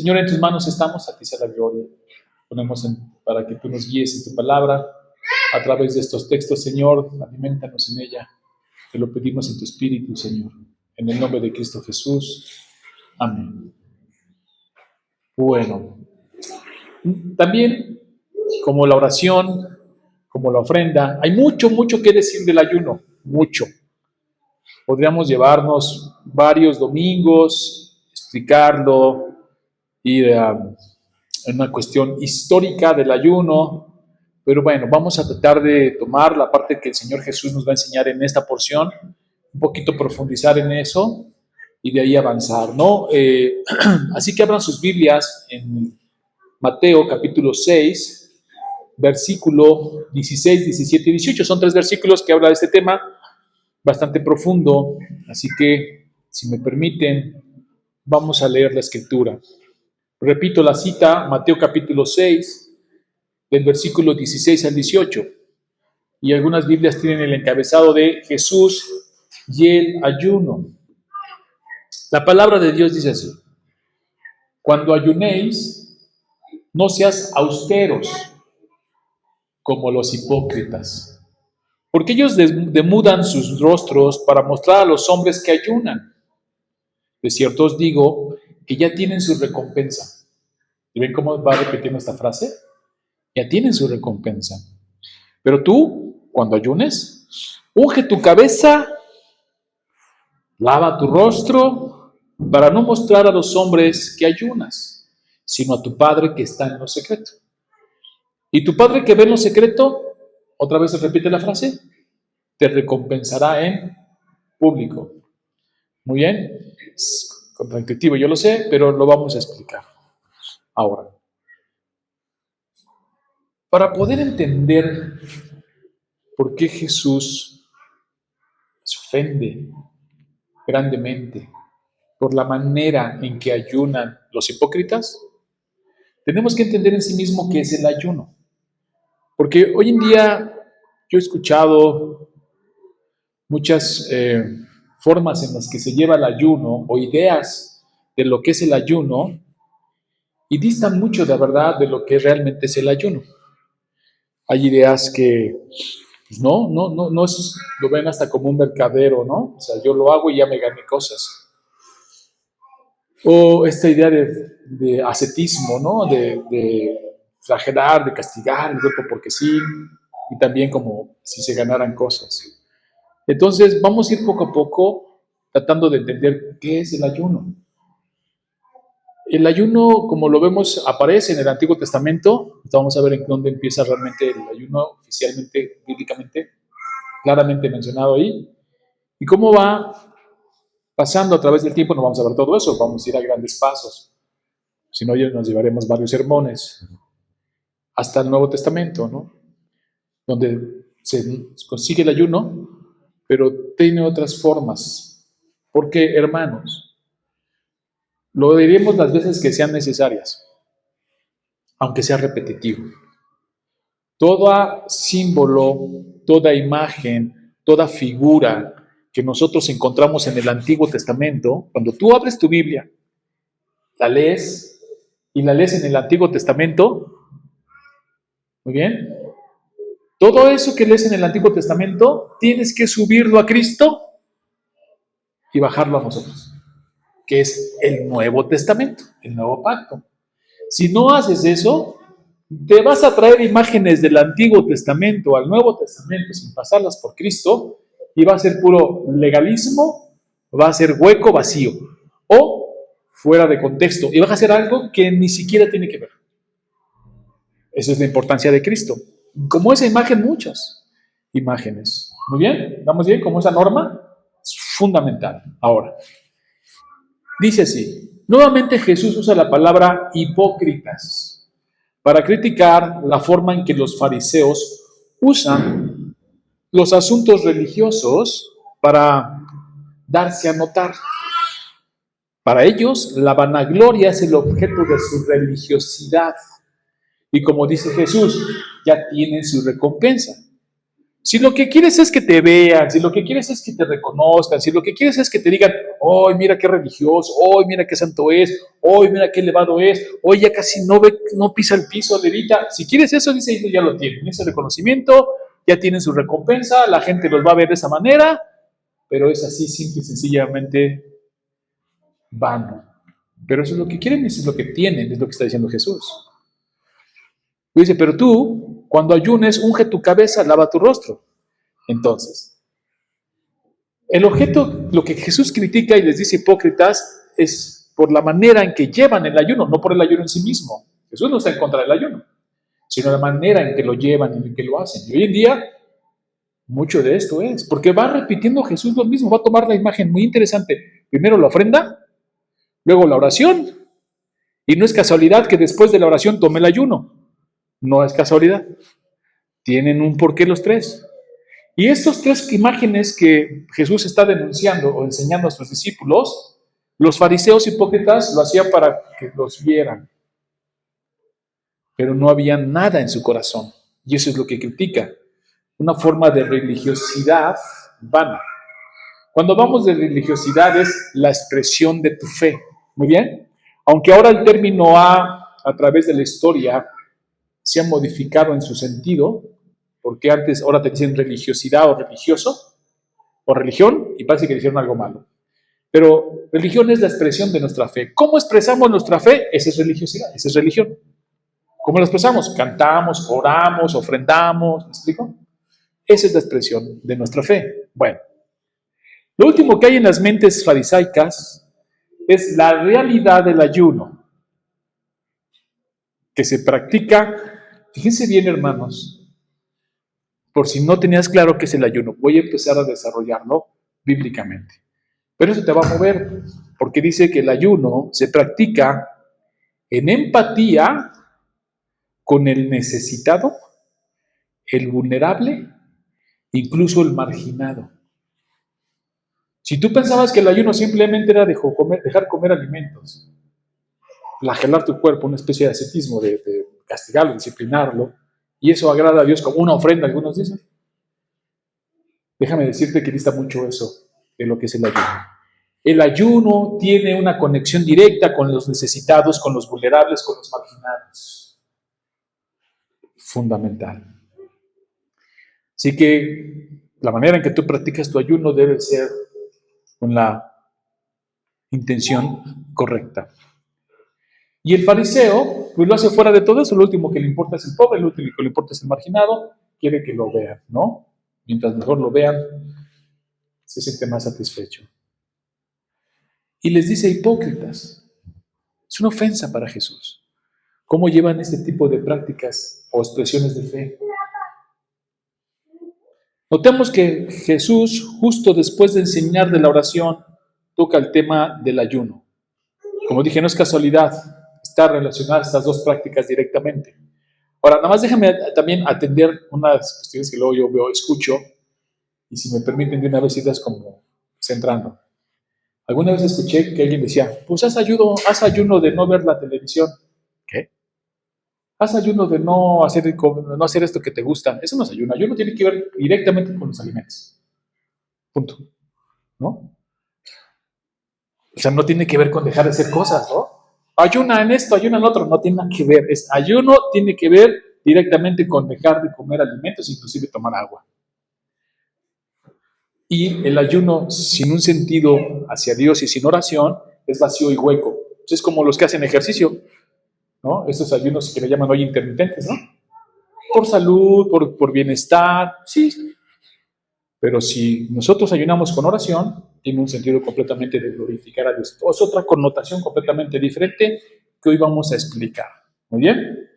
Señor, en tus manos estamos, a ti sea la gloria. Ponemos para que tú nos guíes en tu palabra a través de estos textos, Señor. Alimentanos en ella. Te lo pedimos en tu espíritu, Señor. En el nombre de Cristo Jesús. Amén. Bueno, también como la oración, como la ofrenda, hay mucho que decir del ayuno, mucho. Podríamos llevarnos varios domingos, explicarlo, ir a una cuestión histórica del ayuno, pero bueno, vamos a tratar de tomar la parte que el Señor Jesús nos va a enseñar en esta porción, un poquito profundizar en eso y de ahí avanzar, ¿no? Así que abran sus Biblias en Mateo capítulo 6, versículo 16, 17 y 18. Son 3 versículos que habla de este tema bastante profundo, así que, si me permiten, vamos a leer la escritura. Repito la cita, Mateo capítulo 6, del versículo 16 al 18. Y algunas Biblias tienen el encabezado de Jesús y el ayuno. La palabra de Dios dice así: cuando ayunéis, no seas austeros como los hipócritas, porque ellos demudan sus rostros para mostrar a los hombres que ayunan. De cierto os digo que ya tienen su recompensa. ¿Y ven cómo va repitiendo esta frase? Ya tienen su recompensa. Pero tú, cuando ayunes, unge tu cabeza, lava tu rostro, para no mostrar a los hombres que ayunas, sino a tu Padre que está en lo secreto. Y tu Padre que ve en lo secreto, otra vez se repite la frase, te recompensará en público. Muy bien, es contraintuitivo, yo lo sé, pero lo vamos a explicar ahora. Para poder entender por qué Jesús se ofende grandemente por la manera en que ayunan los hipócritas, tenemos que entender en sí mismo qué es el ayuno. Porque hoy en día yo he escuchado muchas formas en las que se lleva el ayuno o ideas de lo que es el ayuno y distan mucho de la verdad de lo que realmente es el ayuno. Hay ideas que pues no es, lo ven hasta como un mercadero, ¿no? O sea, yo lo hago y ya me gané cosas. O esta idea de ascetismo, ¿no? De flagelar, de castigar el cuerpo porque sí, y también como si se ganaran cosas. Entonces, vamos a ir poco a poco tratando de entender qué es el ayuno. El ayuno, como lo vemos, aparece en el Antiguo Testamento. Vamos a ver en dónde empieza realmente el ayuno oficialmente, bíblicamente, claramente mencionado ahí. Y cómo va pasando a través del tiempo. No vamos a ver todo eso, vamos a ir a grandes pasos. Si no, ya nos llevaremos varios sermones. Hasta el Nuevo Testamento, ¿no? Donde se consigue el ayuno, pero tiene otras formas. Porque, hermanos, lo diremos las veces que sean necesarias, aunque sea repetitivo. Todo símbolo, toda imagen, toda figura que nosotros encontramos en el Antiguo Testamento, cuando tú abres tu Biblia, la lees y la lees en el Antiguo Testamento, muy bien, todo eso que lees en el Antiguo Testamento, tienes que subirlo a Cristo y bajarlo a nosotros, que es el Nuevo Testamento, el Nuevo Pacto. Si no haces eso, te vas a traer imágenes del Antiguo Testamento al Nuevo Testamento sin pasarlas por Cristo y va a ser puro legalismo, va a ser hueco, vacío o fuera de contexto y vas a hacer algo que ni siquiera tiene que ver. Esa es la importancia de Cristo. Como esa imagen, muchas imágenes. Muy bien, ¿vamos bien? Como esa norma es fundamental. Ahora, dice así, nuevamente Jesús usa la palabra hipócritas para criticar la forma en que los fariseos usan los asuntos religiosos para darse a notar. Para ellos, la vanagloria es el objeto de su religiosidad. Y como dice Jesús, ya tienen su recompensa. Si lo que quieres es que te vean, si lo que quieres es que te reconozcan, si lo que quieres es que te digan, hoy mira qué religioso, hoy mira qué santo es, hoy mira qué elevado es, hoy ya casi no pisa el piso, levita. Si quieres eso, dice, ellos ya lo tienen, ese reconocimiento, ya tienen su recompensa, la gente los va a ver de esa manera, pero es así simple y sencillamente vano. Pero eso es lo que quieren, eso es lo que tienen, es lo que está diciendo Jesús. Dice, pero tú, cuando ayunes, unge tu cabeza, lava tu rostro. Entonces, el objeto, lo que Jesús critica y les dice hipócritas, es por la manera en que llevan el ayuno, no por el ayuno en sí mismo. Jesús no está en contra del ayuno, sino la manera en que lo llevan, en que lo hacen. Y hoy en día, mucho de esto es, porque va repitiendo Jesús lo mismo, va a tomar la imagen muy interesante. Primero la ofrenda, luego la oración, y no es casualidad que después de la oración tome el ayuno. No es casualidad. Tienen un porqué los tres. Y estas tres imágenes que Jesús está denunciando o enseñando a sus discípulos, los fariseos hipócritas lo hacían para que los vieran. Pero no había nada en su corazón. Y eso es lo que critica. Una forma de religiosidad vana. Cuando hablamos de religiosidad es la expresión de tu fe. Muy bien. Aunque ahora el término a través de la historia, se ha modificado en su sentido, porque antes, ahora te dicen religiosidad o religioso, o religión, y parece que dijeron algo malo. Pero religión es la expresión de nuestra fe. ¿Cómo expresamos nuestra fe? Esa es religiosidad, esa es religión. ¿Cómo la expresamos? Cantamos, oramos, ofrendamos, ¿me explico? Esa es la expresión de nuestra fe. Bueno, lo último que hay en las mentes farisaicas es la realidad del ayuno, que se practica. Fíjense bien, hermanos, por si no tenías claro qué es el ayuno, voy a empezar a desarrollarlo bíblicamente. Pero eso te va a mover, porque dice que el ayuno se practica en empatía con el necesitado, el vulnerable, incluso el marginado. Si tú pensabas que el ayuno simplemente era dejar comer alimentos, flagelar tu cuerpo, una especie de ascetismo, de castigarlo, disciplinarlo, y eso agrada a Dios como una ofrenda, algunos dicen. Déjame decirte que dista mucho eso de lo que es el ayuno. El ayuno tiene una conexión directa con los necesitados, con los vulnerables, con los marginados. Fundamental. Así que la manera en que tú practicas tu ayuno debe ser con la intención correcta. Y el fariseo, pues lo hace fuera de todo eso, lo último que le importa es el pobre, lo último que le importa es el marginado, quiere que lo vean, ¿no? Mientras mejor lo vean, se siente más satisfecho. Y les dice hipócritas. Es una ofensa para Jesús. ¿Cómo llevan este tipo de prácticas o expresiones de fe? Notemos que Jesús, justo después de enseñar de la oración, toca el tema del ayuno. Como dije, no es casualidad, está relacionada estas dos prácticas directamente. Ahora, nada más déjame también atender unas cuestiones que luego yo veo, escucho, y si me permiten de una vez irlas como centrando. Alguna vez escuché que alguien decía, pues haz ayuno de no ver la televisión. ¿Qué? Haz ayuno de no hacer esto que te gusta. Eso no es ayuno. Ayuno tiene que ver directamente con los alimentos. Punto. ¿No? O sea, no tiene que ver con dejar de hacer cosas, ¿no? Ayuna en esto, ayuna en lo otro. No tiene nada que ver. Ayuno tiene que ver directamente con dejar de comer alimentos, inclusive tomar agua. Y el ayuno sin un sentido hacia Dios y sin oración es vacío y hueco. Es como los que hacen ejercicio, ¿no? Estos ayunos que le llaman hoy intermitentes, ¿no? Por salud, por bienestar, sí. Pero si nosotros ayunamos con oración, tiene un sentido completamente de glorificar a Dios. Es otra connotación completamente diferente que hoy vamos a explicar. ¿Muy bien?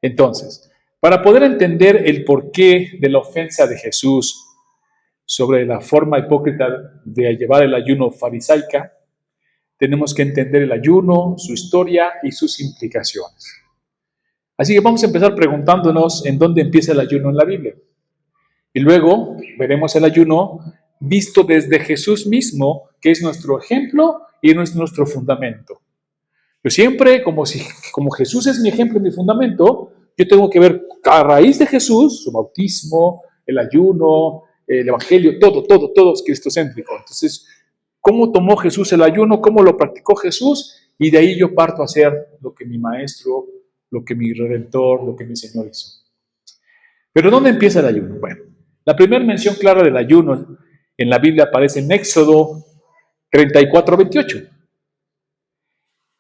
Entonces, para poder entender el porqué de la ofensa de Jesús sobre la forma hipócrita de llevar el ayuno farisaica, tenemos que entender el ayuno, su historia y sus implicaciones. Así que vamos a empezar preguntándonos en dónde empieza el ayuno en la Biblia. Y luego veremos el ayuno visto desde Jesús mismo, que es nuestro ejemplo y no es nuestro fundamento. Yo siempre, como Jesús es mi ejemplo y mi fundamento, yo tengo que ver a raíz de Jesús, su bautismo, el ayuno, el evangelio, todo es cristocéntrico. Entonces, ¿cómo tomó Jesús el ayuno? ¿Cómo lo practicó Jesús? Y de ahí yo parto a hacer lo que mi maestro, lo que mi redentor, lo que mi Señor hizo. Pero ¿dónde empieza el ayuno? Bueno, la primera mención clara del ayuno en la Biblia aparece en Éxodo 34:28.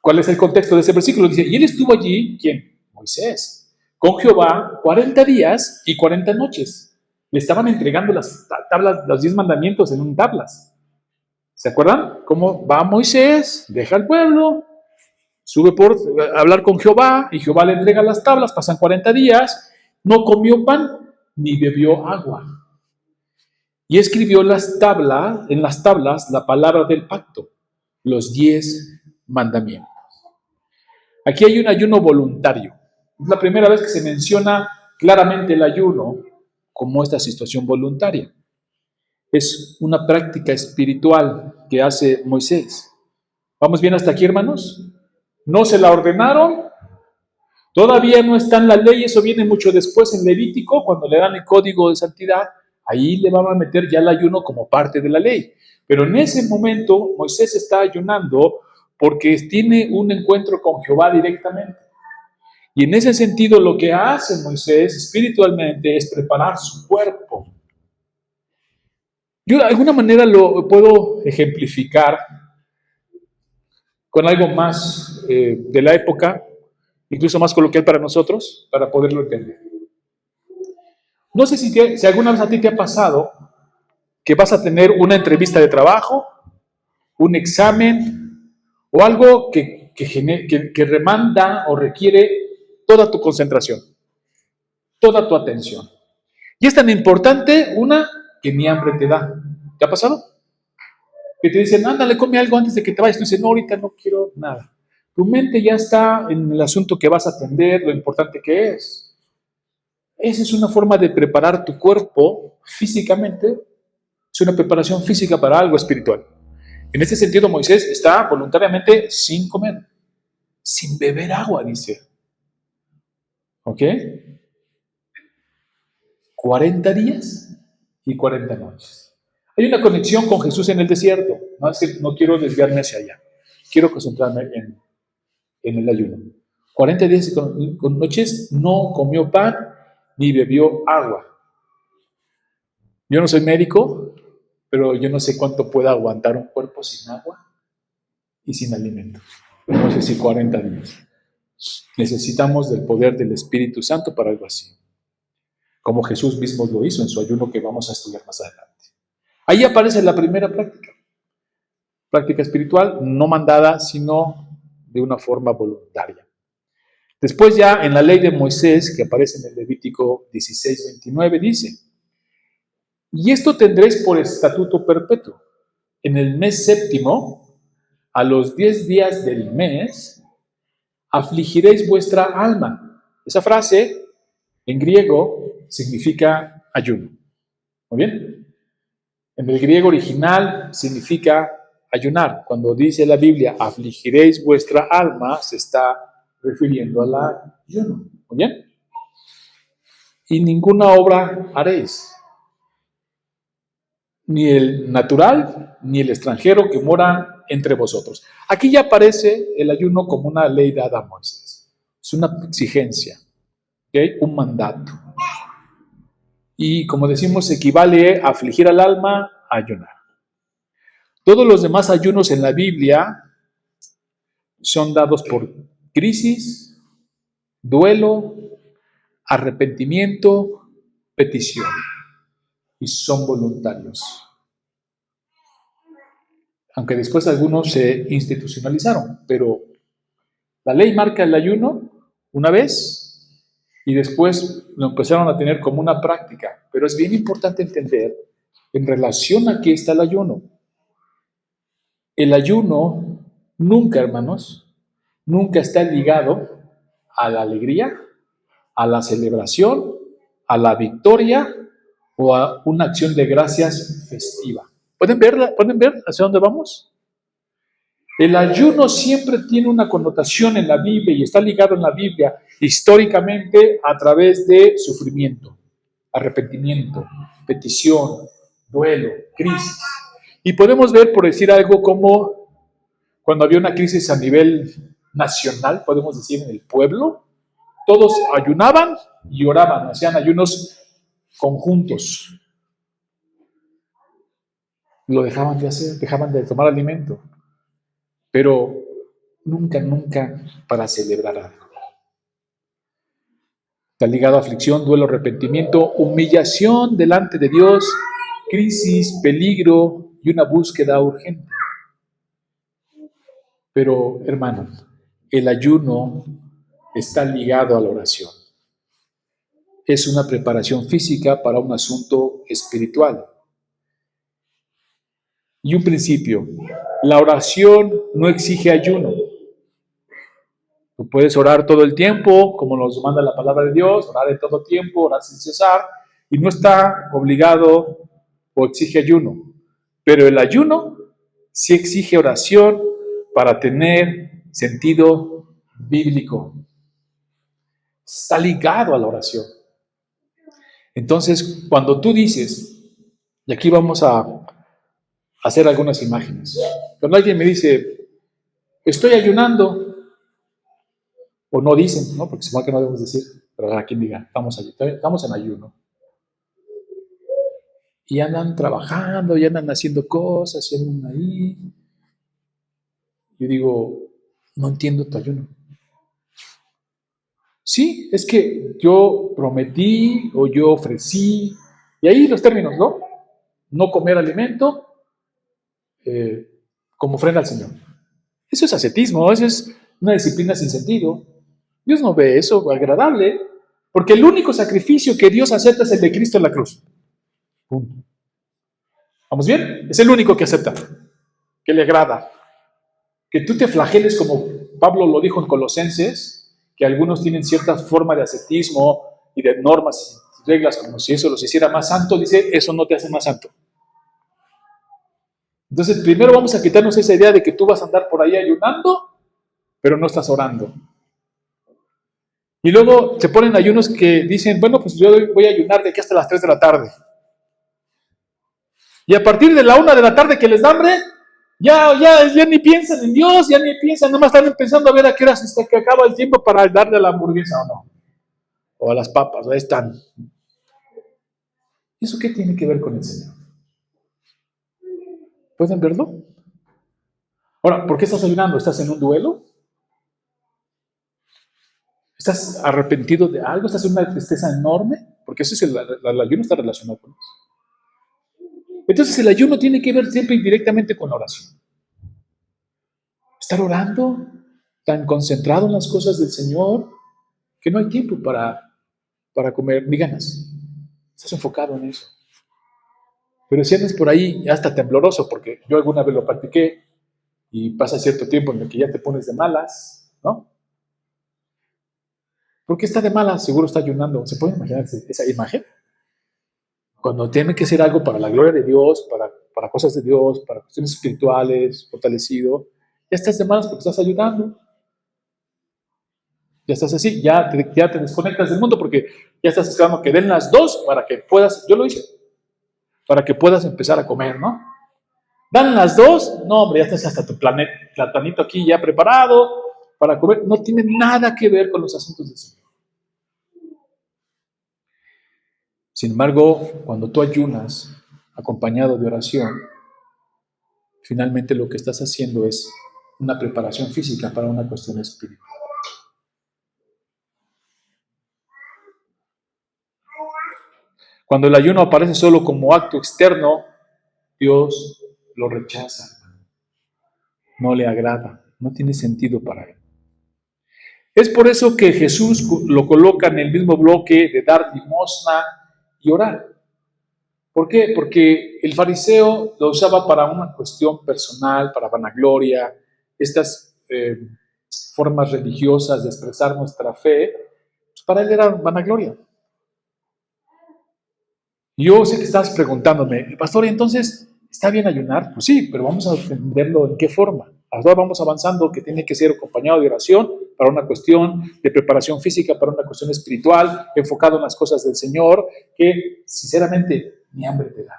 ¿Cuál es el contexto de ese versículo? Dice, y él estuvo allí, ¿quién? Moisés, con Jehová 40 días y 40 noches. Le estaban entregando las tablas, los 10 mandamientos en tablas. ¿Se acuerdan? ¿Cómo va Moisés? Deja al pueblo, sube por hablar con Jehová, y Jehová le entrega las tablas, pasan 40 días, no comió pan, ni bebió agua. Y escribió en las tablas la palabra del pacto, los 10 mandamientos. Aquí hay un ayuno voluntario. Es la primera vez que se menciona claramente el ayuno como esta situación voluntaria. Es una práctica espiritual que hace Moisés. ¿Vamos bien hasta aquí, hermanos? No se la ordenaron. Todavía no está en la ley, eso viene mucho después en Levítico, cuando le dan el código de santidad. Ahí le van a meter ya el ayuno como parte de la ley. Pero en ese momento Moisés está ayunando porque tiene un encuentro con Jehová directamente. Y en ese sentido lo que hace Moisés espiritualmente es preparar su cuerpo. Yo de alguna manera lo puedo ejemplificar con algo más de la época, incluso más coloquial para nosotros, para poderlo entender. No sé si alguna vez a ti te ha pasado que vas a tener una entrevista de trabajo, un examen o algo que remanda o requiere toda tu concentración, toda tu atención. Y es tan importante, una, que ni hambre te da. ¿Te ha pasado? Que te dicen, ándale, come algo antes de que te vayas. Tú dices, no, ahorita no quiero nada. Tu mente ya está en el asunto que vas a atender, lo importante que es. Esa es una forma de preparar tu cuerpo físicamente. Es una preparación física para algo espiritual. En ese sentido, Moisés está voluntariamente sin comer, sin beber agua, dice. ¿Ok? 40 días y 40 noches. Hay una conexión con Jesús en el desierto. No, es que no quiero desviarme hacia allá. Quiero concentrarme en el ayuno. 40 días y con noches no comió pan ni bebió agua. Yo no soy médico, pero yo no sé cuánto pueda aguantar un cuerpo sin agua y sin alimento. No sé si 40 días. Necesitamos del poder del Espíritu Santo para algo así, como Jesús mismo lo hizo en su ayuno que vamos a estudiar más adelante. Ahí aparece la primera práctica espiritual, no mandada, sino de una forma voluntaria. Después ya en la ley de Moisés, que aparece en el Levítico 16:29, dice, y esto tendréis por estatuto perpetuo. En el mes séptimo, a los 10 días del mes, afligiréis vuestra alma. Esa frase en griego significa ayuno. ¿Muy bien? En el griego original significa ayunar. Cuando dice la Biblia, afligiréis vuestra alma, se está refiriendo al ayuno. ¿Muy bien? Y ninguna obra haréis. Ni el natural, ni el extranjero que mora entre vosotros. Aquí ya aparece el ayuno como una ley dada a Moisés. Es una exigencia, ¿okay? Un mandato. Y como decimos, equivale a afligir al alma, a ayunar. Todos los demás ayunos en la Biblia son dados por crisis, duelo, arrepentimiento, petición. Y son voluntarios. Aunque después algunos se institucionalizaron, pero la ley marca el ayuno una vez y después lo empezaron a tener como una práctica. Pero es bien importante entender en relación a qué está el ayuno. El ayuno nunca, hermanos, nunca está ligado a la alegría, a la celebración, a la victoria o a una acción de gracias festiva. ¿Pueden ver hacia dónde vamos? El ayuno siempre tiene una connotación en la Biblia y está ligado en la Biblia históricamente a través de sufrimiento. arrepentimiento, petición, duelo, crisis. Y podemos ver, por decir algo, como cuando había una crisis a nivel nacional, podemos decir en el pueblo, todos ayunaban y oraban, hacían ayunos conjuntos. Lo dejaban de hacer, dejaban de tomar alimento, pero nunca para celebrar algo. Está ligado a aflicción, duelo, arrepentimiento, humillación delante de Dios, crisis, peligro y una búsqueda urgente. Pero, hermanos, el ayuno está ligado a la oración. Es una preparación física para un asunto espiritual. Y un principio, la oración no exige ayuno. Tú puedes orar todo el tiempo, como nos manda la palabra de Dios, orar en todo tiempo, orar sin cesar, y no está obligado o exige ayuno. Pero el ayuno sí exige oración para tener sentido bíblico. Está ligado a la oración. Entonces, cuando tú dices, y aquí vamos a hacer algunas imágenes. Cuando alguien me dice, estoy ayunando, o no dicen, ¿no? Porque supongo que no debemos decir, pero a quien diga, estamos en ayuno. Y andan trabajando, y andan haciendo cosas, y andan ahí. Yo digo, no entiendo tu ayuno. Sí, es que yo prometí o yo ofrecí, y ahí los términos, ¿no? No comer alimento como ofrenda al Señor. Eso es ascetismo, eso es una disciplina sin sentido. Dios no ve eso agradable, porque el único sacrificio que Dios acepta es el de Cristo en la cruz. Punto. ¿Vamos bien? Es el único que acepta, que le agrada. Que tú te flageles, como Pablo lo dijo en Colosenses, que algunos tienen cierta forma de ascetismo y de normas y reglas, como si eso los hiciera más santos, dice, eso no te hace más santo. Entonces, primero vamos a quitarnos esa idea de que tú vas a andar por ahí ayunando, pero no estás orando. Y luego se ponen ayunos que dicen, bueno, pues yo voy a ayunar de aquí hasta las 3 de la tarde. Y a partir de la 1 de la tarde que les da hambre, ya ni piensan en Dios, ya ni piensan, nada más están pensando a ver a qué hora hasta que acaba el tiempo para darle a la hamburguesa o no. O a las papas, ahí están. ¿Eso qué tiene que ver con el Señor? ¿Pueden verlo? Ahora, ¿por qué estás ayunando? ¿Estás en un duelo? ¿Estás arrepentido de algo? ¿Estás en una tristeza enorme? Porque ese es el ayuno, está relacionado con eso. Entonces el ayuno tiene que ver siempre directamente con la oración. Estar orando, tan concentrado en las cosas del Señor, que no hay tiempo para comer ni ganas. Estás enfocado en eso. Pero si andas por ahí, ya está tembloroso, porque yo alguna vez lo practiqué, y pasa cierto tiempo en el que ya te pones de malas, ¿no? ¿Por qué está de malas? Seguro está ayunando. ¿Se puede imaginar esa imagen? Cuando tiene que ser algo para la gloria de Dios, para cosas de Dios, para cuestiones espirituales, fortalecido, ya estás de malas porque estás ayudando. Ya estás así, ya te desconectas del mundo porque ya estás esperando que den las 2 para que puedas, yo lo hice, para que puedas empezar a comer, ¿no? Dan las 2, no, hombre, ya estás hasta tu platanito aquí ya preparado para comer. No tiene nada que ver con los asuntos del Señor. Sin embargo, cuando tú ayunas acompañado de oración, finalmente lo que estás haciendo es una preparación física para una cuestión espiritual. Cuando el ayuno aparece solo como acto externo, Dios lo rechaza, no le agrada, no tiene sentido para él. Es por eso que Jesús lo coloca en el mismo bloque de dar limosna y orar. ¿Por qué? Porque el fariseo lo usaba para una cuestión personal, para vanagloria, estas formas religiosas de expresar nuestra fe, pues para él era vanagloria. Yo sé que estás preguntándome, pastor, ¿y entonces está bien ayunar? Pues sí, pero vamos a entenderlo en qué forma. Ahora vamos avanzando, que tiene que ser acompañado de oración para una cuestión de preparación física, para una cuestión espiritual, enfocado en las cosas del Señor, que sinceramente ni hambre te da.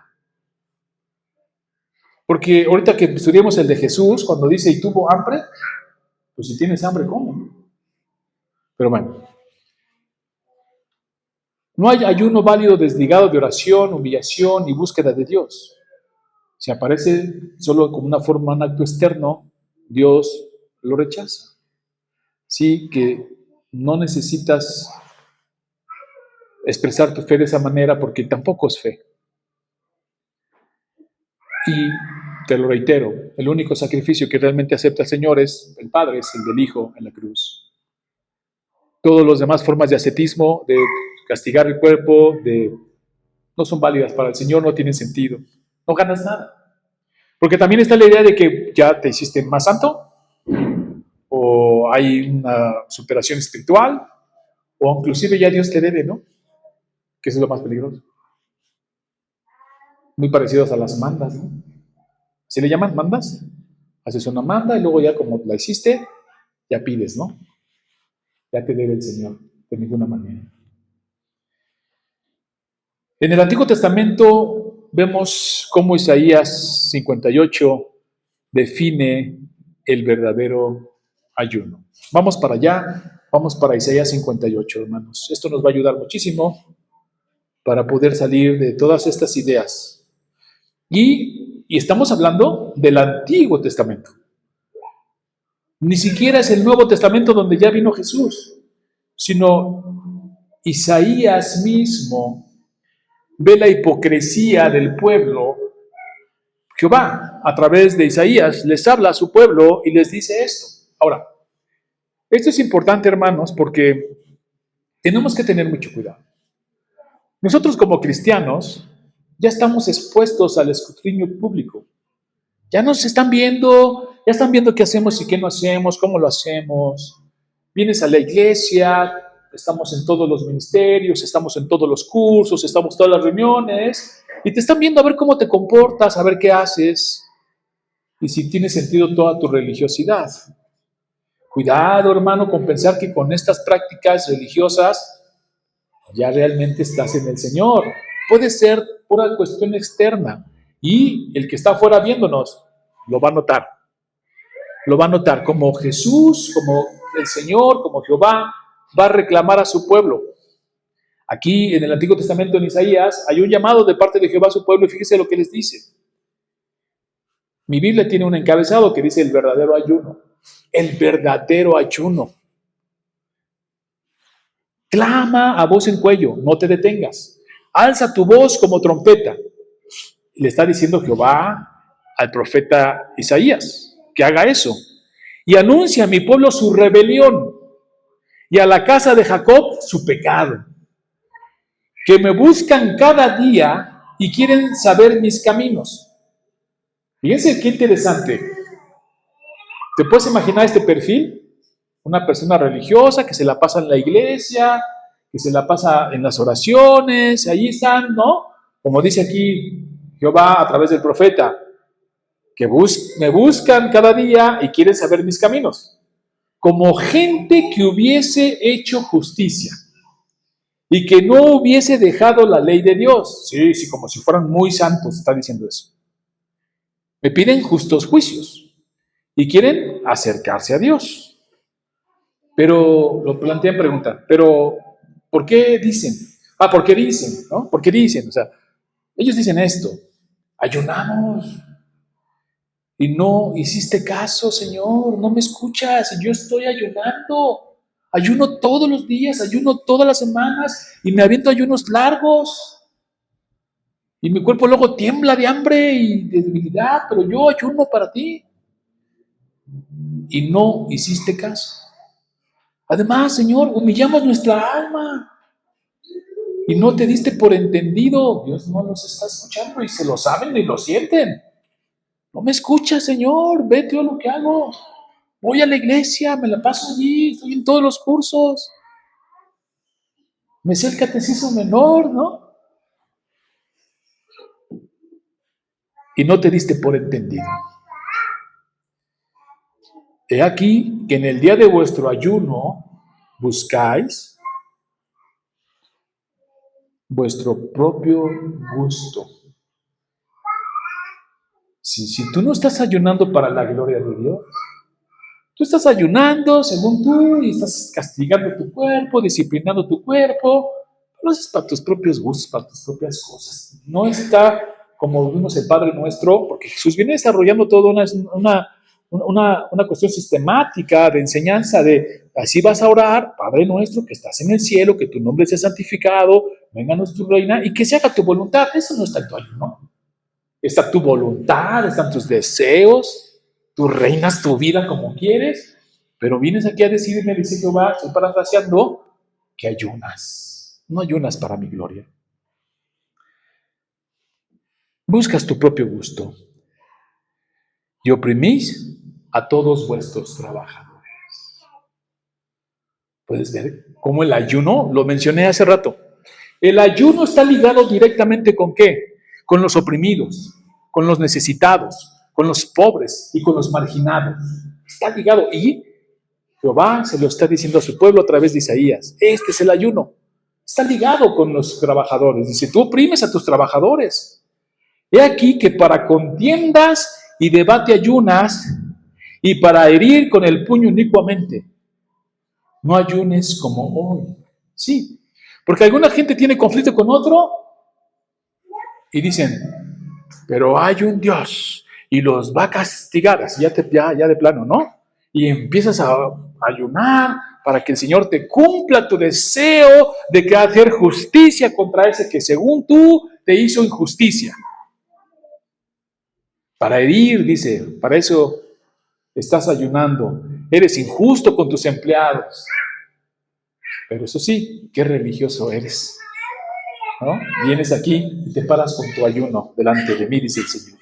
Porque ahorita que estudiemos el de Jesús, cuando dice, ¿y tuvo hambre? Pues si tienes hambre, come. Pero bueno, no hay ayuno válido desligado de oración, humillación y búsqueda de Dios. Si aparece solo como una forma, un acto externo, Dios lo rechaza. Sí, que no necesitas expresar tu fe de esa manera porque tampoco es fe. Y te lo reitero, el único sacrificio que realmente acepta el Señor es el Padre, es el del Hijo en la cruz. Todas las demás formas de ascetismo, de castigar el cuerpo, no son válidas para el Señor, no tienen sentido. No ganas nada. Porque también está la idea de que ya te hiciste más santo, o hay una superación espiritual, o inclusive ya Dios te debe, ¿no? Que eso es lo más peligroso. Muy parecidos a las mandas, ¿no? ¿Se le llaman mandas? Haces una manda y luego ya como la hiciste, ya pides, ¿no? Ya te debe el Señor, de ninguna manera. En el Antiguo Testamento vemos cómo Isaías 58 define el verdadero ayuno. Vamos para allá, vamos para Isaías 58, hermanos. Esto nos va a ayudar muchísimo para poder salir de todas estas ideas. Y estamos hablando del Antiguo Testamento. Ni siquiera es el Nuevo Testamento donde ya vino Jesús, sino Isaías mismo ve la hipocresía del pueblo. Jehová, a través de Isaías, les habla a su pueblo y les dice esto. Ahora, esto es importante, hermanos, porque tenemos que tener mucho cuidado. Nosotros como cristianos ya estamos expuestos al escrutinio público. Ya nos están viendo, ya están viendo qué hacemos y qué no hacemos, cómo lo hacemos. Vienes a la iglesia, estamos en todos los ministerios, estamos en todos los cursos, estamos en todas las reuniones, y te están viendo a ver cómo te comportas, a ver qué haces, y si tiene sentido toda tu religiosidad. Cuidado, hermano, con pensar que con estas prácticas religiosas ya realmente estás en el Señor. Puede ser pura cuestión externa, y el que está afuera viéndonos lo va a notar. Lo va a notar como Jesús, como el Señor, como Jehová va a reclamar a su pueblo. Aquí en el Antiguo Testamento, en Isaías, hay un llamado de parte de Jehová a su pueblo y fíjese lo que les dice. Mi Biblia tiene un encabezado que dice el verdadero ayuno. El verdadero ayuno. Clama a voz en cuello, no te detengas. Alza tu voz como trompeta. Le está diciendo Jehová al profeta Isaías que haga eso. Y anuncia a mi pueblo su rebelión y a la casa de Jacob su pecado. Que me buscan cada día y quieren saber mis caminos. Fíjense qué interesante. ¿Te puedes imaginar este perfil? Una persona religiosa que se la pasa en la iglesia, que se la pasa en las oraciones, allí están, ¿no? Como dice aquí Jehová a través del profeta, que me buscan cada día y quieren saber mis caminos. Como gente que hubiese hecho justicia y que no hubiese dejado la ley de Dios. Sí, sí, como si fueran muy santos, está diciendo eso. Me piden justos juicios y quieren acercarse a Dios. Pero lo plantean preguntar, pero ¿por qué dicen? ¿Por qué dicen? ¿No? ¿Por qué dicen? O sea, ellos dicen esto, ayunamos y no hiciste caso, Señor, no me escuchas y yo estoy ayunando. Ayuno todos los días, ayuno todas las semanas y me aviento ayunos largos. Y mi cuerpo luego tiembla de hambre y de debilidad, pero yo ayuno para ti. Y no hiciste caso. Además, Señor, humillamos nuestra alma. Y no te diste por entendido. Dios no los está escuchando y se lo saben y lo sienten. No me escuchas, Señor, vete a lo que hago. Voy a la iglesia, me la paso allí, estoy en todos los cursos. Me sé el catecismo menor, ¿no? Y no te diste por entendido. He aquí que en el día de vuestro ayuno buscáis vuestro propio gusto. Si tú no estás ayunando para la gloria de Dios, tú estás ayunando según tú y estás castigando tu cuerpo, disciplinando tu cuerpo, lo haces para tus propios gustos, para tus propias cosas. No está como vimos el Padre Nuestro, porque Jesús viene desarrollando toda una cuestión sistemática de enseñanza de así vas a orar, Padre Nuestro que estás en el cielo, que tu nombre sea santificado, venga nuestra reina y que se haga tu voluntad. Eso no está en tu ayuno. Está tu voluntad, están tus deseos, tú reinas tu vida como quieres, pero vienes aquí a decirme, dice Jehová, estoy parafraseando, que ayunas. No ayunas para mi gloria. Buscas tu propio gusto y oprimís a todos vuestros trabajadores. ¿Puedes ver cómo el ayuno, lo mencioné hace rato, el ayuno está ligado directamente con qué? Con los oprimidos, con los necesitados, con los pobres y con los marginados. Está ligado. Y Jehová se lo está diciendo a su pueblo a través de Isaías. Este es el ayuno. Está ligado con los trabajadores. Dice, tú oprimes a tus trabajadores. He aquí que para contiendas y debate ayunas y para herir con el puño inicuamente. No ayunes como hoy. Sí, porque alguna gente tiene conflicto con otro y dicen, pero hay un Dios y los va a castigar, así ya de plano, ¿no? Y empiezas a ayunar para que el Señor te cumpla tu deseo de que hacer justicia contra ese que según tú te hizo injusticia. Para herir, dice, para eso estás ayunando. Eres injusto con tus empleados. Pero eso sí, qué religioso eres, ¿no? Vienes aquí y te paras con tu ayuno delante de mí, dice el Señor.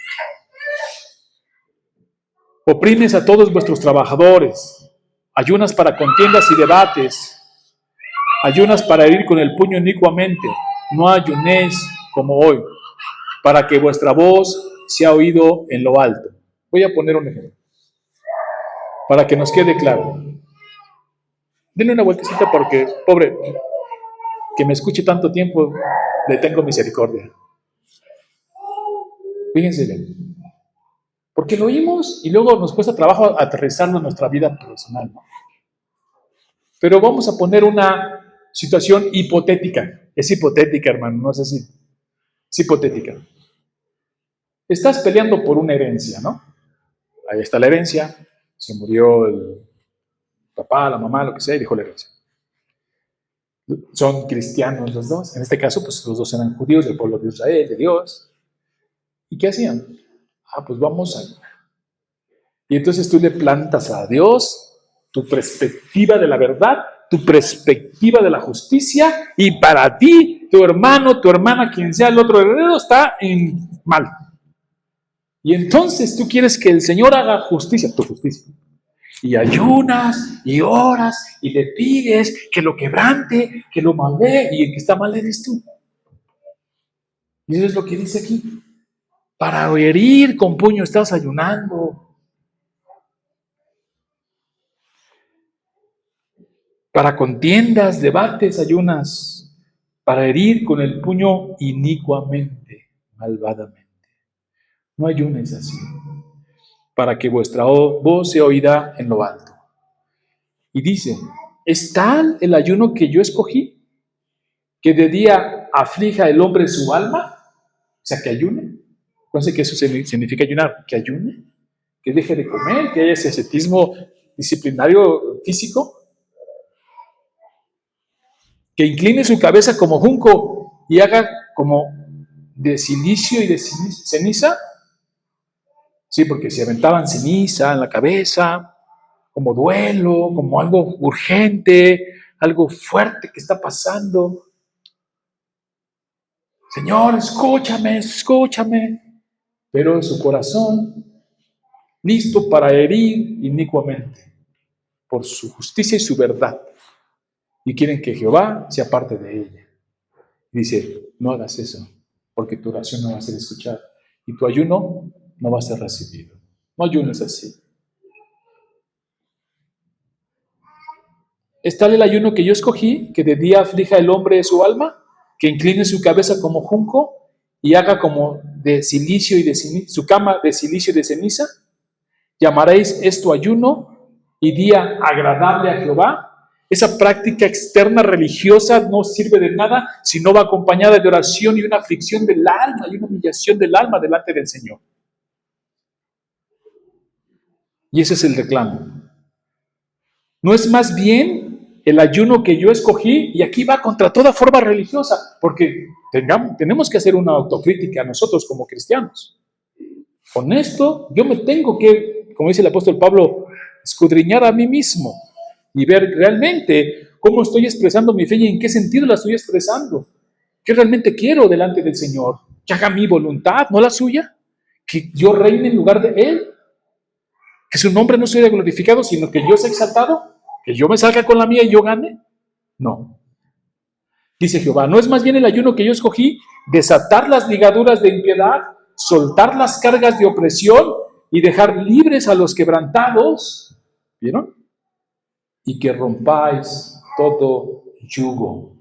Oprimes a todos vuestros trabajadores, ayunas para contiendas y debates, ayunas para herir con el puño inicuamente, no ayunéis como hoy, para que vuestra voz sea oído en lo alto. Voy a poner un ejemplo, para que nos quede claro. Denle una vueltecita porque, pobre, que me escuche tanto tiempo, le tengo misericordia. Fíjense bien. Porque lo oímos y luego nos cuesta trabajo aterrizarlo en nuestra vida personal, ¿no? Pero vamos a poner una situación hipotética. Es hipotética, hermano, no sé si es hipotética. Estás peleando por una herencia, ¿no? Ahí está la herencia, se murió el papá, la mamá, lo que sea, y dejó la herencia. Son cristianos los dos, en este caso, pues los dos eran judíos del pueblo de Israel, de Dios. ¿Y qué hacían? Pues vamos a... Y entonces tú le plantas a Dios tu perspectiva de la verdad, tu perspectiva de la justicia, y para ti, tu hermano, tu hermana, quien sea el otro heredero, está en mal. Y entonces tú quieres que el Señor haga justicia, tu justicia. Y ayunas y oras y le pides que lo quebrante, que lo maldee, y el que está mal eres tú. Y eso es lo que dice aquí. Para herir con puño estás ayunando. Para contiendas, debates, ayunas, para herir con el puño inicuamente, malvadamente. No ayunes así, para que vuestra voz sea oída en lo alto. Y dice, ¿es tal el ayuno que yo escogí, que de día aflija el hombre su alma? O sea, que ayune. Acuérdense que eso significa ayunar, que ayune, que deje de comer, que haya ese ascetismo disciplinario físico, que incline su cabeza como junco y haga como de silicio y de ceniza. Sí, porque se aventaban ceniza en la cabeza, como duelo, como algo urgente, algo fuerte que está pasando. Señor, escúchame, escúchame. Pero su corazón, listo para herir inicuamente, por su justicia y su verdad. Y quieren que Jehová sea parte de ella. Dice, no hagas eso, porque tu oración no va a ser escuchada y tu ayuno no va a ser recibido. No ayunes así. Es tal el ayuno que yo escogí, que de día aflija el hombre su alma, que incline su cabeza como junco y haga como de silicio y de ceniza, su cama de silicio y de ceniza. Llamaréis esto ayuno y día agradable a Jehová. Esa práctica externa religiosa no sirve de nada si no va acompañada de oración y una aflicción del alma y una humillación del alma delante del Señor. Y ese es el reclamo. No es más bien el ayuno que yo escogí, y aquí va contra toda forma religiosa, porque tenemos que hacer una autocrítica nosotros como cristianos. Con esto yo me tengo que, como dice el apóstol Pablo, escudriñar a mí mismo y ver realmente cómo estoy expresando mi fe y en qué sentido la estoy expresando. ¿Qué realmente quiero delante del Señor? Que haga mi voluntad, no la suya. Que yo reine en lugar de Él. Que su nombre no sea glorificado, sino que yo sea exaltado. Que yo me salga con la mía y yo gane. No. Dice Jehová, ¿no es más bien el ayuno que yo escogí desatar las ligaduras de impiedad, soltar las cargas de opresión y dejar libres a los quebrantados? ¿Vieron? Y que rompáis todo yugo.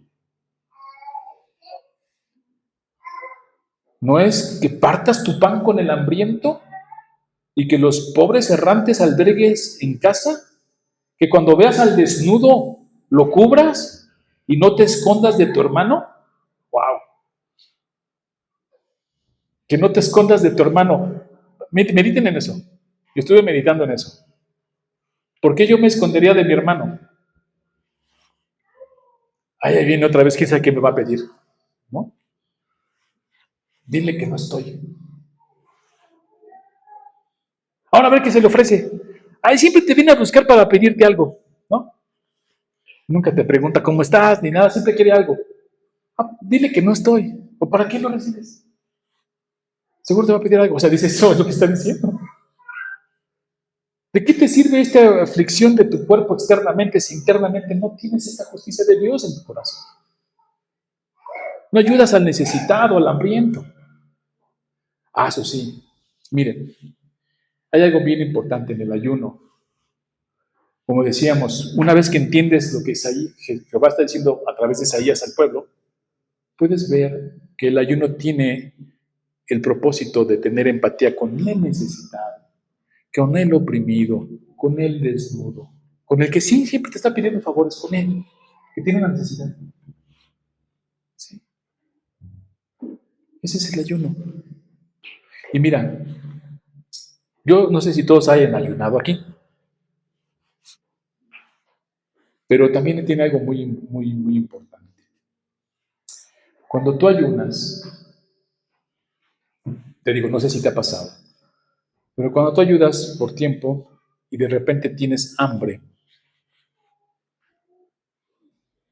¿No es que partas tu pan con el hambriento y que los pobres errantes albergues en casa? ¿Que cuando veas al desnudo lo cubras y no te escondas de tu hermano? ¡Wow! Que no te escondas de tu hermano. Mediten en eso. Yo estuve meditando en eso. ¿Por qué yo me escondería de mi hermano? Ay, ahí viene otra vez, quién sabe qué me va a pedir, ¿no? Dile que no estoy. Ahora a ver qué se le ofrece. Ay, siempre te viene a buscar para pedirte algo, ¿no? Nunca te pregunta cómo estás ni nada, siempre quiere algo. Ah, dile que no estoy. ¿O para qué lo recibes? Seguro te va a pedir algo. O sea, dice eso es lo que está diciendo. ¿De qué te sirve esta aflicción de tu cuerpo externamente si internamente no tienes esta justicia de Dios en tu corazón? No ayudas al necesitado, al hambriento. Ah, eso sí. Miren, hay algo bien importante en el ayuno. Como decíamos, una vez que entiendes lo que Jehová está diciendo a través de Isaías al pueblo, puedes ver que el ayuno tiene el propósito de tener empatía con el necesitado, con el oprimido, con el desnudo, con el que sí siempre te está pidiendo favores, con él, que tiene una necesidad. ¿Sí? Ese es el ayuno. Y mira, yo no sé si todos hayan ayunado aquí, pero también tiene algo muy, muy, muy importante. Cuando tú ayunas, te digo, no sé si te ha pasado, pero cuando tú ayudas por tiempo y de repente tienes hambre,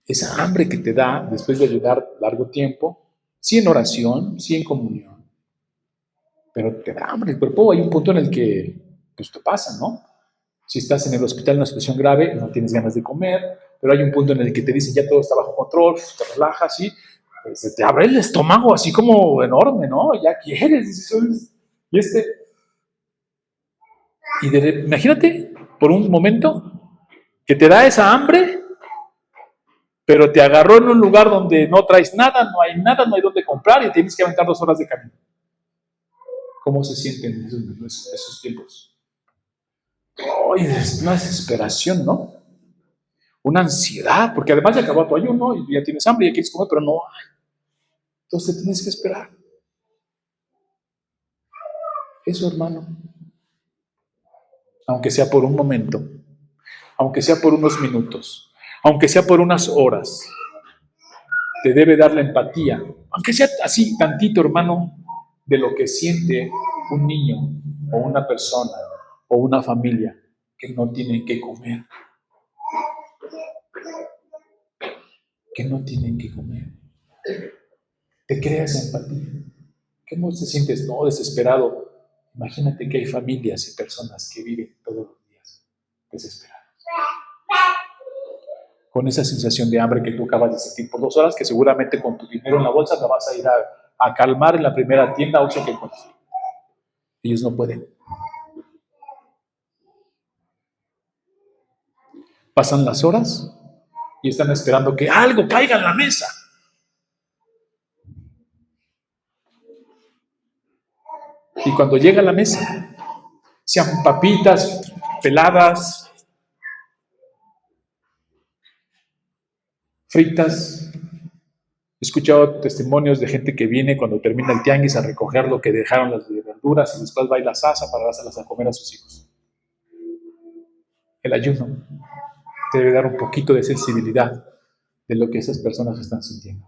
esa hambre que te da después de ayudar largo tiempo, sí en oración, sí en comunión, pero te da hambre el cuerpo. Hay un punto en el que pues te pasa, ¿no? Si estás en el hospital en una situación grave, no tienes ganas de comer, pero hay un punto en el que te dicen ya todo está bajo control, te relajas y pues, se te abre el estómago así como enorme, ¿no? Ya quieres, dices, y imagínate por un momento que te da esa hambre, pero te agarró en un lugar donde no traes nada, no hay dónde comprar y tienes que aventar 2 horas de camino. ¿Cómo se sienten esos tiempos? ¡Ay, es una desesperación, ¿no? Una ansiedad, porque además ya acabó tu ayuno y ya tienes hambre y ya quieres comer, pero no hay. Entonces te tienes que esperar. Eso, hermano, aunque sea por un momento, aunque sea por unos minutos, aunque sea por unas horas, te debe dar la empatía, aunque sea así tantito, hermano, de lo que siente un niño o una persona o una familia que no tienen que comer. Que no tienen que comer. Te creas empatía. ¿Cómo te sientes? No, desesperado. Imagínate que hay familias y personas que viven todos los días desesperados. Con esa sensación de hambre que tú acabas de sentir por 2 horas, que seguramente con tu dinero en la bolsa te vas a ir a calmar en la primera tienda o que encuentres. Ellos no pueden. Pasan las horas y están esperando que algo caiga en la mesa. Y cuando llega a la mesa, sean papitas peladas, fritas. He escuchado testimonios de gente que viene cuando termina el tianguis a recoger lo que dejaron las verduras y después va y las asa para dárselas a comer a sus hijos. El ayuno te debe dar un poquito de sensibilidad de lo que esas personas están sintiendo.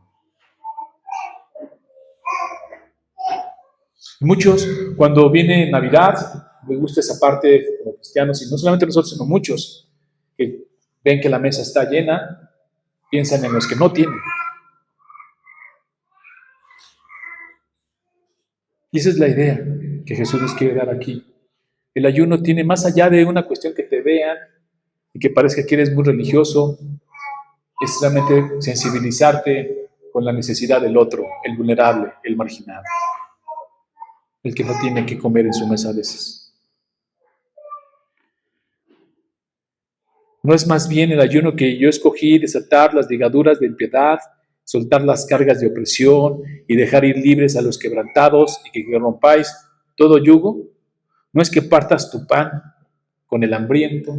Muchos, cuando viene Navidad, me gusta esa parte como cristianos, y no solamente nosotros, sino muchos, que ven que la mesa está llena, piensan en los que no tienen. Y esa es la idea que Jesús nos quiere dar aquí. El ayuno tiene más allá de una cuestión que te vean y que parezca que eres muy religioso, es realmente sensibilizarte con la necesidad del otro, el vulnerable, el marginado, el que no tiene que comer en su mesa a veces. ¿No es más bien el ayuno que yo escogí desatar las ligaduras de impiedad, soltar las cargas de opresión y dejar ir libres a los quebrantados y que rompáis todo yugo? ¿No es que partas tu pan con el hambriento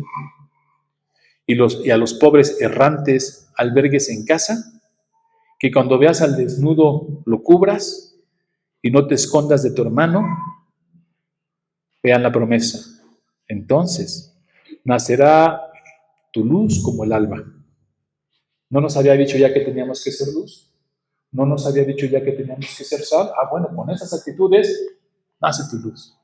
y a los pobres errantes albergues en casa? ¿Que cuando veas al desnudo lo cubras y no te escondas de tu hermano? Vean la promesa. Entonces nacerá tu luz como el alba. ¿No nos había dicho ya que teníamos que ser luz? ¿No nos había dicho ya que teníamos que ser sal? Bueno, con esas actitudes nace tu luz.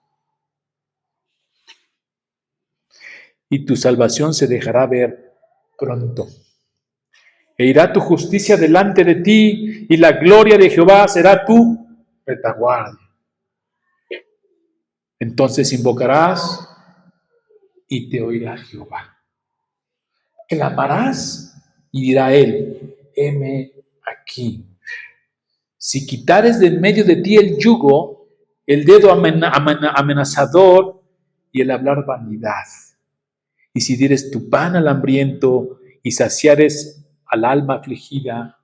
Y tu salvación se dejará ver pronto. E irá tu justicia delante de ti, y la gloria de Jehová será tu retaguardia. Entonces invocarás y te oirá Jehová. Clamarás y dirá él, heme aquí. Si quitares de en medio de ti el yugo, el dedo amenazador y el hablar vanidad, y si dieres tu pan al hambriento y saciares al alma afligida,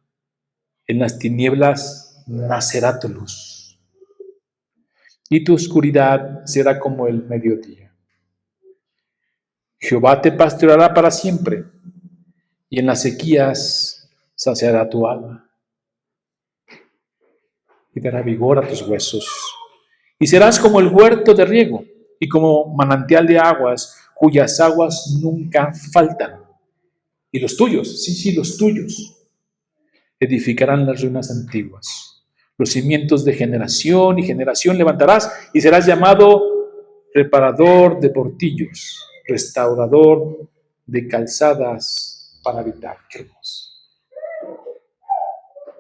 en las tinieblas nacerá tu luz, y tu oscuridad será como el mediodía. Jehová te pastoreará para siempre, y en las sequías saciará tu alma, y dará vigor a tus huesos. Y serás como el huerto de riego, y como manantial de aguas, cuyas aguas nunca faltan. Y los tuyos, sí, los tuyos, edificarán las ruinas antiguas. Los cimientos de generación y generación levantarás, y serás llamado reparador de portillos, restaurador de calzadas para habitar. Qué hermoso.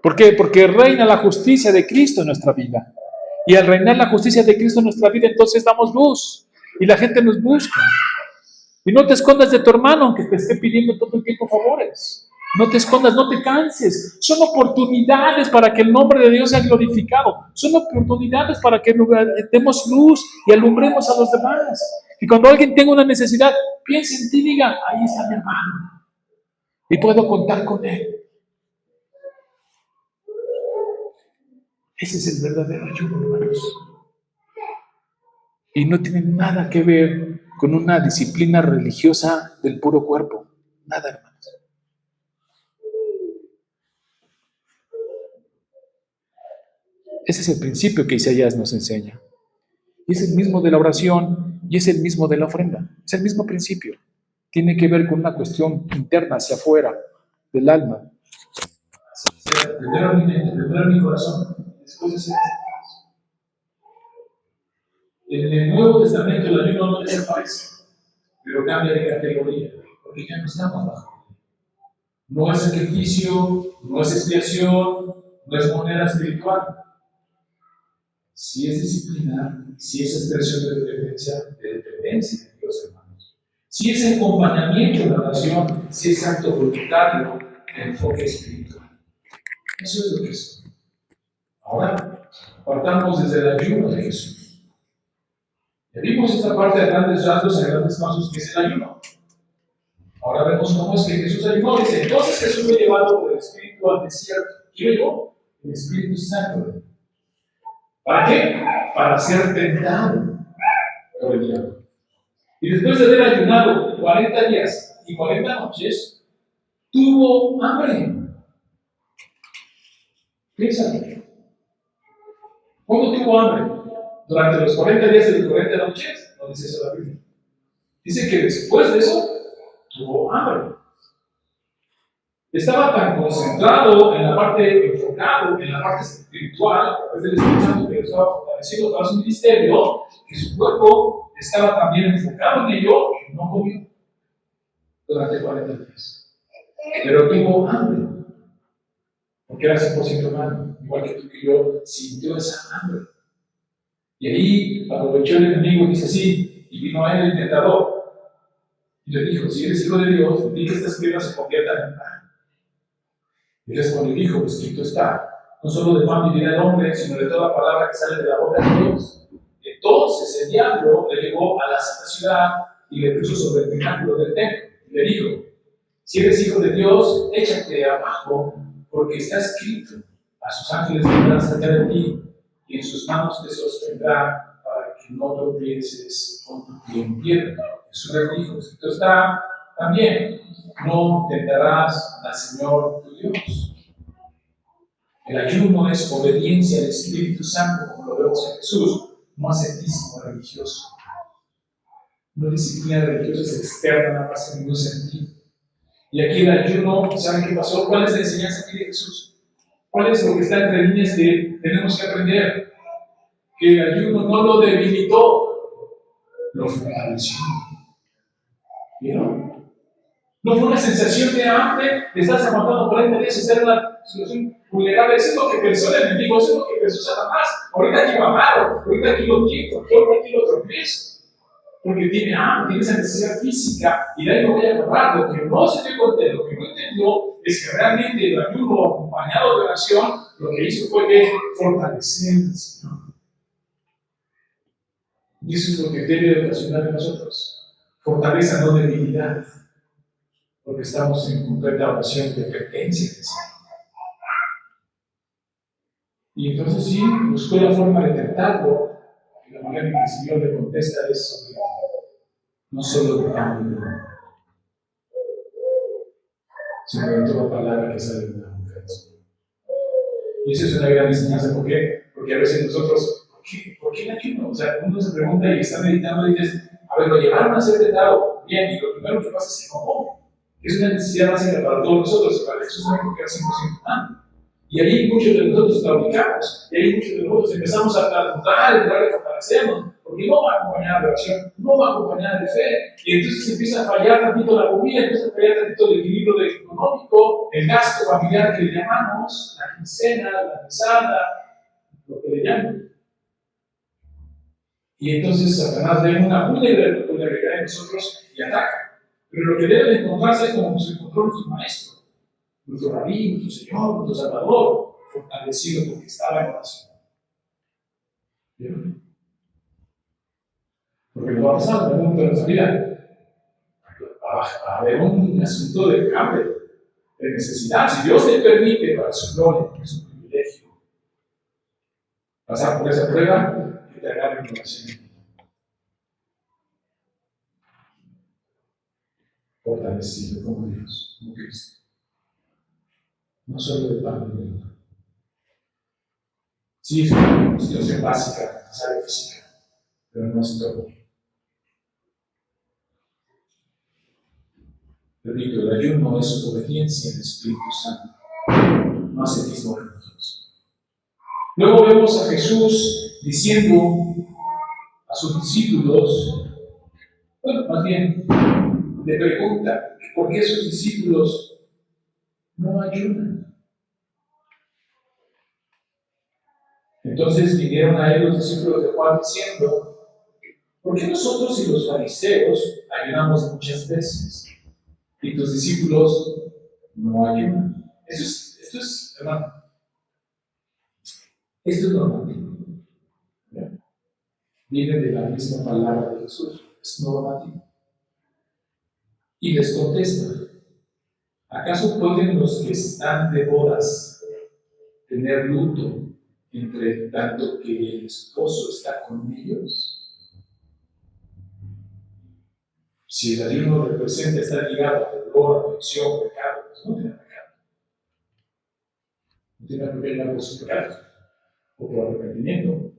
¿Por qué? Porque reina la justicia de Cristo en nuestra vida. Y al reinar la justicia de Cristo en nuestra vida, entonces damos luz. Y la gente nos busca. Y no te escondas de tu hermano, aunque te esté pidiendo todo el tiempo favores. No te escondas, no te canses. Son oportunidades para que el nombre de Dios sea glorificado. Son oportunidades para que demos luz y alumbremos a los demás. Y cuando alguien tenga una necesidad, piense en ti y diga, ahí está mi hermano. Y puedo contar con él. Ese es el verdadero ayuno, hermanos. Y no tiene nada que ver con una disciplina religiosa del puro cuerpo. Nada, hermanos. Ese es el principio que Isaías nos enseña. Y es el mismo de la oración y es el mismo de la ofrenda. Es el mismo principio. Tiene que ver con una cuestión interna hacia afuera del alma. Primero mi mente, primero mi corazón, después es el En el Nuevo Testamento el ayuno no desaparece, pero cambia de categoría, porque ya no estamos bajo. No es sacrificio, no es expiación, no es moneda espiritual. Si es disciplina, si es expresión de dependencia de Dios, hermanos. Si es acompañamiento de la oración, si es acto voluntario de enfoque espiritual. Eso es lo que es. Ahora, partamos desde el ayuno de Jesús. Ya vimos esta parte de grandes rasgos, a grandes pasos, que es el ayuno. Ahora vemos cómo es que Jesús ayunó. Dice, entonces Jesús fue llevado por el Espíritu al desierto. ¿Qué llegó? El Espíritu Santo. ¿Para qué? Para ser tentado por el diablo. Y después de haber ayunado 40 días y 40 noches, tuvo hambre. Piénsalo. ¿Cuándo tuvo hambre? ¿Durante los 40 días y las 40 noches? No dice eso la Biblia. Dice que después de eso, tuvo hambre. Estaba tan concentrado en la parte, enfocado en la parte espiritual, a través del Espíritu Santo que lo estaba fortaleciendo para su ministerio, que su cuerpo estaba también enfocado en ello, que no comió durante 40 días. Pero tuvo hambre, porque era 100% humano, igual que tú y yo, sintió esa hambre. Y ahí aprovechó el enemigo, dice así, y vino a él el tentador, y le dijo, si eres hijo de Dios, di que estas piedras se conviertan en pan. Y respondió y dijo, escrito está, no solo de pan vivirá el hombre, sino de toda palabra que sale de la boca de Dios. Entonces el diablo le llevó a la santa ciudad y le puso sobre el pináculo del templo. Y le dijo, si eres hijo de Dios, échate abajo, porque está escrito, a sus ángeles vendrán cerca de ti, y en sus manos te sostendrá para que no tropieces con tu pie en piedra. Jesús le dijo, escrito está también, no tentarás al Señor tu Dios. El ayuno es obediencia al Espíritu Santo, como lo vemos en Jesús, no ascetismo religioso. Una disciplina religiosa es externa, nada más en ningún sentido. Y aquí el ayuno, ¿saben qué pasó? ¿Cuál es la enseñanza aquí de Jesús? ¿Cuál es lo que está entre líneas que tenemos que aprender? Que el ayuno no lo debilitó, lo fortaleció. ¿Vieron? No fue una sensación de hambre, de estar aguantando 40 días y estar en una situación vulnerable. Eso es lo que pensó el enemigo, eso es lo que pensó Satanás. Ahorita aquí lo amarro, ahorita aquí lo quito, ahorita aquí lo tropiezo. Porque tiene hambre, tiene esa necesidad física y de ahí lo voy a agarrar. Lo que no se dio cuenta, lo que no entendió es que realmente el ayuno acompañado de oración lo que hizo fue que fortalecer al Señor. Y eso es lo que debe ocasionar en nosotros. Fortaleza, no debilidad. Porque estamos en completa oración de dependencia del Señor. Y entonces sí, buscó la forma de tentarlo, y la manera en que el Señor le contesta es sobre no solo de pan, sino de toda palabra que sale de la boca del Señor. Y eso es una gran enseñanza. ¿Por qué? Porque a veces nosotros, ¿por qué el ayuno? O sea, uno se pregunta y está meditando y dices, a ver, lo llevaron a ser tentado, bien, y lo primero que pasa es que no come. Es una necesidad básica para todos nosotros, y para Jesús no porque era 100% humano. Y ahí muchos de nosotros claudicamos, y ahí muchos de nosotros empezamos a dudar en lugar de fortalecernos, porque no va acompañada de oración, no va acompañada de fe, y entonces empieza a fallar tantito la comida, empieza a fallar tantito el equilibrio económico, el gasto familiar que le llamamos, la quincena, la mesada, lo que le llaman. Y entonces Satanás ve una vulnerabilidad en nosotros y ataca. Pero lo que debe de encontrarse es como nos encontró nuestro maestro, nuestro rabí, nuestro Señor, nuestro Salvador, fortalecido porque estaba en oración. ¿Vieron? Porque nos va a pasar en algún momento de nuestra vida. Va a haber un asunto de hambre, de necesidad. Si Dios te permite para su gloria, porque es un privilegio, pasar por esa prueba, que te agarre en oración. Fortalecido como Dios, como Cristo. No solo de pan y de vino. Sí, es una situación básica, necesaria física, pero no es todo. Repito, el ayuno es obediencia al Espíritu Santo, no ascetismo religioso. Luego vemos a Jesús diciendo a sus discípulos, bueno, más bien, le pregunta, ¿por qué sus discípulos no ayunan? Entonces vinieron a él los discípulos de Juan diciendo, ¿por qué nosotros y los fariseos ayunamos muchas veces y tus discípulos no ayunan? Esto es, hermano, esto es normativo. Viene de la misma palabra de Jesús, es normativo. Y les contesta: ¿acaso pueden los que están de bodas tener luto entre tanto que el esposo está con ellos? Si el ayuno representa estar ligado a dolor, aflicción, pecado, pues no tiene pecado. No tiene que ver por sus pecados o por arrepentimiento.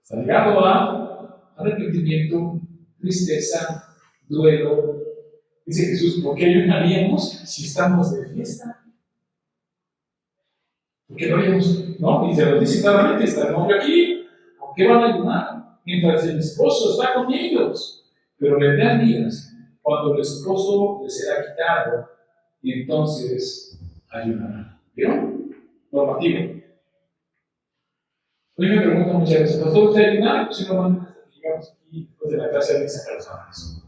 Está ligado a arrepentimiento, tristeza, duelo. Dice Jesús: ¿por qué ayunaríamos si estamos de fiesta? ¿Por qué no haríamos? No, y se lo dice claramente: está el novio aquí. ¿Por qué van a ayunar? Mientras el esposo está con ellos. Pero vendrán días cuando el esposo les será quitado y entonces ayunarán. ¿Vieron? Normativo. Hoy me preguntan muchas veces: ¿pastor, usted ayunar? Pues si no, llegamos aquí después de la clase de sacar los ángeles.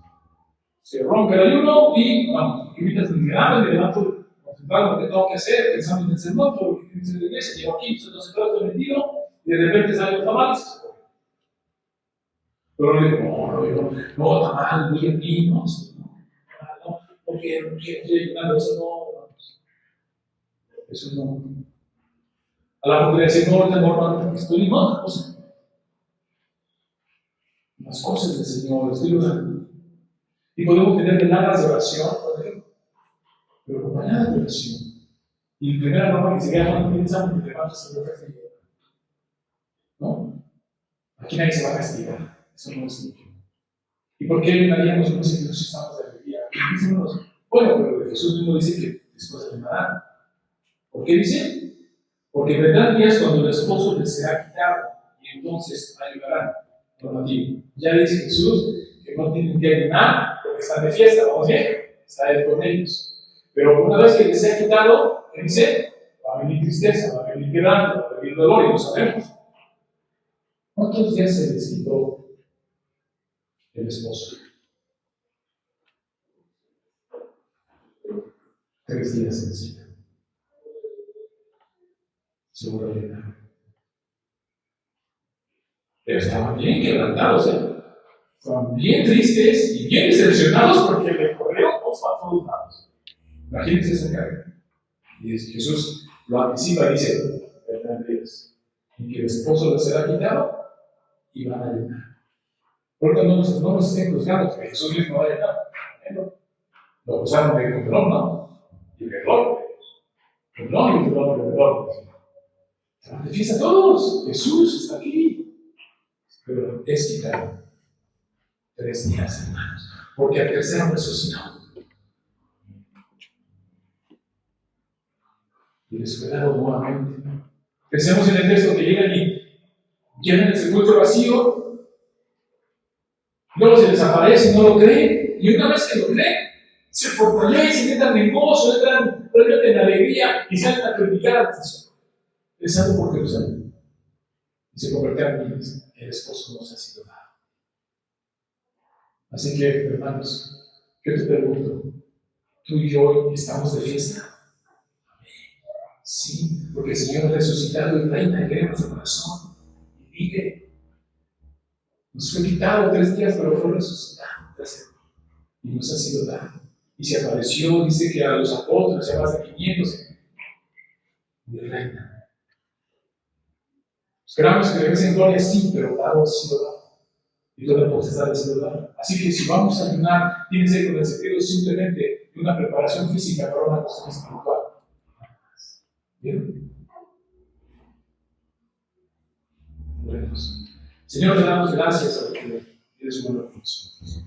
Se rompe el ayuno y vamos, que mientras me levanto concentrado en lo que tengo que hacer, pensando en el sermón, todo lo que tiene que hacer la iglesia, llevo aquí, concentrado, estoy metido, y de repente salen los tamales. Pero no digo: no, tamal, muy en mí, no, porque estoy ayunando, eso no. A la mujer dice: no, ahorita estoy en otra cosa. Las cosas del Señor, estoy orando. Y podemos tener veladas de oración, por ejemplo, pero acompañadas de oración. Y la primera norma que se queda cuando pensamos que te levantas en el café. ¿No? Aquí nadie se va a castigar. Eso no es mucho. ¿Y por qué ayunaríamos en si estamos de alegría? Bueno, pero Jesús mismo dice que después ayunarán. ¿Por qué dice? Porque vendrán días cuando el esposo les será quitado y entonces ayudarán. Normativo. Ya dice Jesús que no tienen que ayunar porque están de fiesta, vamos bien, está Él con ellos. Pero una vez que les sea quitado, ¿qué dice? Va a venir tristeza, va a venir quebranto, va a venir dolor, y lo sabemos. ¿Cuántos días se les quitó el esposo? 3 días se les quitó. Seguramente. Pero estaban bien quebrantados, estaban bien tristes y bien decepcionados porque le corrieron a todos lados. Imagínense esa carga. Y Jesús lo anticipa y dice: vendrán días en que el esposo les será quitado y van a ayunar. Porque no nos estén juzgando, porque Jesús mismo va a ayunar. Lo acusaron de perdón, ¿no? Y perdón, perdón. Se van de fiesta todos. Jesús está aquí. Pero es quitado 3 días, hermanos, porque al tercero resucitó. Y les fue dado nuevamente. Pensemos en el texto que llegan y llenan el sepulcro vacío, luego se les aparece y no lo creen, y una vez que lo creen, se fortalecen, entran en gozo, entran realmente en alegría y salen a predicar a la nación, pensando por Jerusalén. Y se convertirán en miles. El esposo nos ha sido dado. Así que, hermanos, yo te pregunto: ¿tú y yo estamos de fiesta? Sí, porque el Señor ha resucitado y reina en nuestro corazón y vive. Nos fue quitado 3 días, pero fue resucitado y nos ha sido dado. Y se apareció, dice que a los apóstoles, a más de 500, y reina. Esperamos que regrese en gloria, sí, pero dado ha sido dado. Y toda la potestad ha sido dada. Así que si vamos a ayunar, tiene que ser con el sentido simplemente de una preparación física para una cuestión espiritual. ¿Bien? Señor, te damos gracias porque eres bueno con nosotros.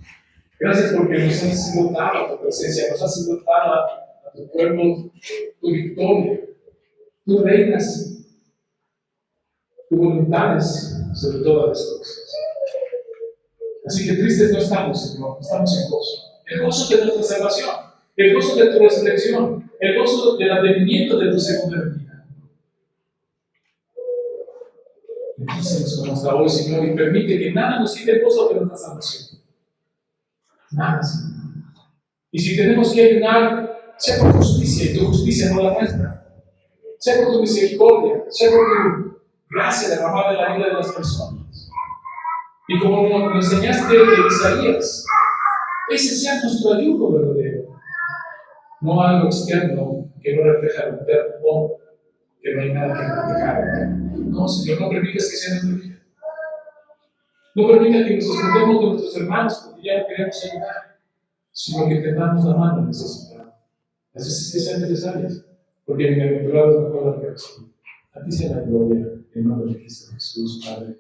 Gracias porque nos has sido dada tu presencia, nos has sido dada a tu pueblo tu victoria. Tú reinas, tu voluntad es sobre todas las cosas. Así que tristes no estamos, Señor, estamos en gozo. El gozo de nuestra salvación, el gozo de tu resurrección, el gozo del advenimiento de tu segunda venida. Bendícenos como hasta hoy, Señor, y permite que nada nos quite el gozo de nuestra salvación. Nada, Señor. Y si tenemos que ayunar, sea por justicia, y tu justicia no la nuestra. Sea por tu misericordia, sea por tu gracia derramada en la vida de las personas. Y como nos enseñaste de Isaías, ese sea nuestro ayudo verdadero, no algo externo que no refleja lo interno, que no hay nada que reflejar. No, Señor, no permitas que sea nuestra vida. No permita que nos escondemos de nuestros hermanos porque ya no queremos ayudar, sino que tendamos la mano necesitada. Las veces que sean necesarias, porque bienaventurado es mejor la que recibe. A ti sea la gloria, en nombre de Cristo Jesús, Padre.